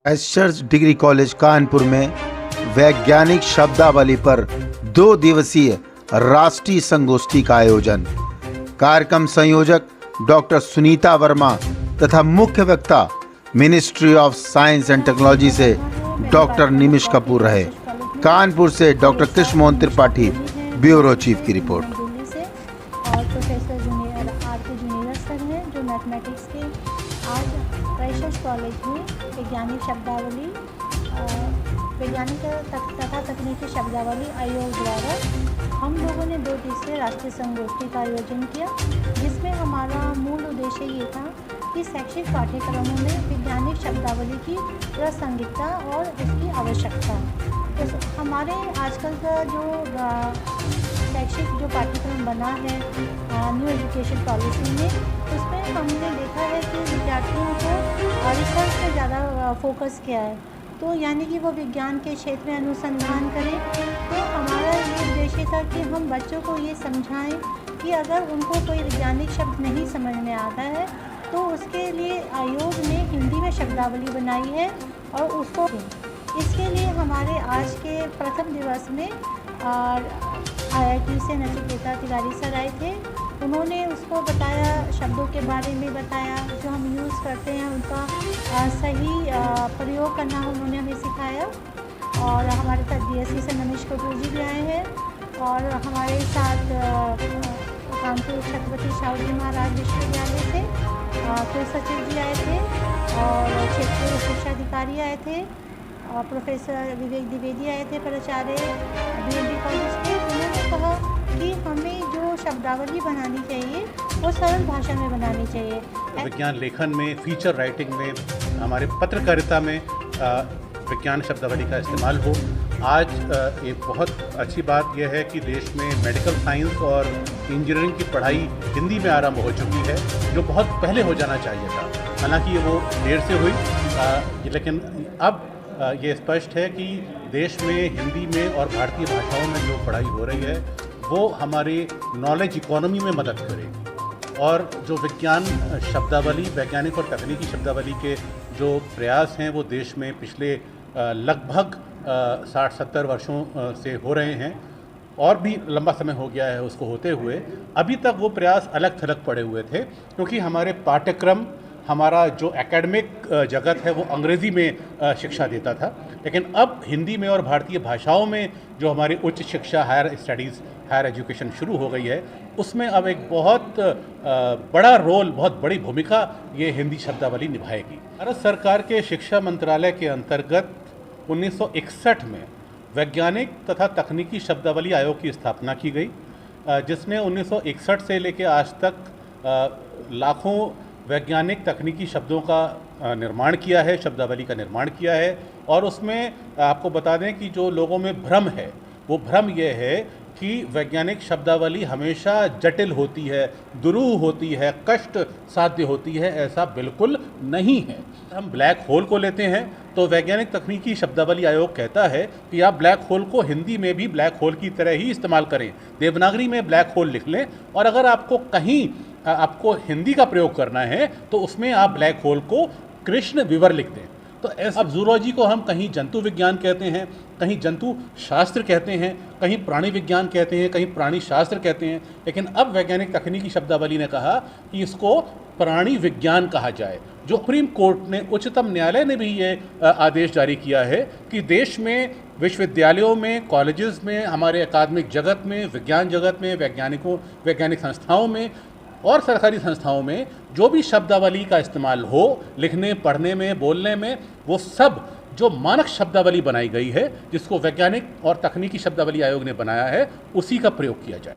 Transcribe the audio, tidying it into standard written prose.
एशर्स degree college Kanpur में वैज्ञानिक शब्दावली पर 2 दिवसीय राष्ट्रीय संगोष्ठी का आयोजन। कार्यक्रम संयोजक डॉक्टर सुनीता वर्मा तथा मुख्य वक्ता ministry of science and technology से डॉक्टर निमिष कपूर रहे। कानपुर से doctor Krishna Mohan Tripathi, bureau chief की रिपोर्ट। दिल्ली से और professor junior R K. Junior sir हैं जो मैथमेटिक्स के आज एशर्स कॉलेज में वैज्ञानिक शब्दावली वैज्ञानिक तथा तकनीकी शब्दावली आयोग द्वारा हम लोगों ने 2 दिवसीय राष्ट्रीय संगोष्ठी का आयोजन किया, जिसमें हमारा मूल उद्देश्य ये था कि शैक्षिक पाठ्यक्रमों में वैज्ञानिक शब्दावली की प्रासंगिकता और उसकी आवश्यकता। तो हमारे आजकल का जो शैक्षिक जो पाठ्यक्रम बना है न्यू एजुकेशन पॉलिसी में, उसमें हमने देखा है कि विद्यार्थियों को रिसर्च पे ज़्यादा फोकस किया है। तो यानी कि वो विज्ञान के क्षेत्र में अनुसंधान करें। तो हमारा ये उद्देश्य था कि हम बच्चों को ये समझाएं कि अगर उनको कोई वैज्ञानिक शब्द नहीं समझ में आता है तो उसके लिए आयोग ने हिंदी में शब्दावली बनाई है और उसको इसके लिए हमारे आज के प्रथम दिवस में IIT से नचिकेता तिवारी सर आए थे। उन्होंने उसको बताया, शब्दों के बारे में बताया, जो हम यूज़ करते हैं उनका सही प्रयोग करना उन्होंने हमें सिखाया। और हमारे साथ DSC से निमिष कपूर जी भी आए हैं और हमारे साथ कानपुर छत्रपति शाहू जी महाराज विश्वविद्यालय से कुलसचिव जी आए थे और क्षेत्रीय शिक्षा अधिकारी आए थे और प्रोफेसर विवेक द्विवेदी आए थे, प्राचार्य BMB कॉलेज के। उन्होंने कहा कि हमें जो शब्दावली बनानी चाहिए वो सरल भाषा में बनानी चाहिए। विज्ञान लेखन में, फीचर राइटिंग में, हमारे पत्रकारिता में विज्ञान शब्दावली का इस्तेमाल हो। आज एक बहुत अच्छी बात यह है कि देश में मेडिकल साइंस और इंजीनियरिंग की पढ़ाई हिंदी में आरंभ हो चुकी है, जो बहुत पहले हो जाना चाहिए था। हालांकि वो देर से हुई, लेकिन अब ये स्पष्ट है कि देश में हिंदी में और भारतीय भाषाओं में जो पढ़ाई हो रही है वो हमारी नॉलेज इकोनॉमी में मदद करेगी। और जो विज्ञान शब्दावली, वैज्ञानिक और तकनीकी शब्दावली के जो प्रयास हैं वो देश में पिछले लगभग 60-70 वर्षों से हो रहे हैं और भी लंबा समय हो गया है उसको होते हुए। अभी तक वो प्रयास अलग थलग पड़े हुए थे क्योंकि हमारे पाठ्यक्रम, हमारा जो एकेडमिक जगत है वो अंग्रेज़ी में शिक्षा देता था, लेकिन अब हिंदी में और भारतीय भाषाओं में जो हमारी उच्च शिक्षा, हायर स्टडीज़, हायर एजुकेशन शुरू हो गई है, उसमें अब एक बहुत बड़ा रोल, बहुत बड़ी भूमिका ये हिंदी शब्दावली निभाएगी। भारत सरकार के शिक्षा मंत्रालय के अंतर्गत 1961 में वैज्ञानिक तथा तकनीकी शब्दावली आयोग की स्थापना की गई, जिसने 1961 से लेकर आज तक लाखों वैज्ञानिक तकनीकी शब्दों का निर्माण किया है, शब्दावली का निर्माण किया है। और उसमें आपको बता दें कि जो लोगों में भ्रम है वो भ्रम यह है कि वैज्ञानिक शब्दावली हमेशा जटिल होती है, दुरूह होती है, कष्ट साध्य होती है। ऐसा बिल्कुल नहीं है। हम ब्लैक होल को लेते हैं तो वैज्ञानिक तकनीकी शब्दावली आयोग कहता है कि आप ब्लैक होल को हिंदी में भी ब्लैक होल की तरह ही इस्तेमाल करें, देवनागरी में ब्लैक होल लिख लें, और अगर आपको कहीं आपको हिंदी का प्रयोग करना है तो उसमें आप ब्लैक होल को कृष्ण विवर लिख दें। तो ऐसा अब जूलॉजी को हम कहीं जंतु विज्ञान कहते हैं, कहीं जंतु शास्त्र कहते हैं, कहीं प्राणी विज्ञान कहते हैं, कहीं प्राणी शास्त्र कहते हैं, लेकिन अब वैज्ञानिक तकनीकी शब्दावली ने कहा कि इसको प्राणी विज्ञान कहा जाए। जो सुप्रीम कोर्ट ने, उच्चतम न्यायालय ने भी ये आदेश जारी किया है कि देश में विश्वविद्यालयों में, कॉलेजेस में, हमारे अकादमिक जगत में, विज्ञान जगत में, वैज्ञानिक संस्थाओं में और सरकारी संस्थाओं में जो भी शब्दावली का इस्तेमाल हो, लिखने, पढ़ने में, बोलने में, वो सब जो मानक शब्दावली बनाई गई है, जिसको वैज्ञानिक और तकनीकी शब्दावली आयोग ने बनाया है, उसी का प्रयोग किया जाए।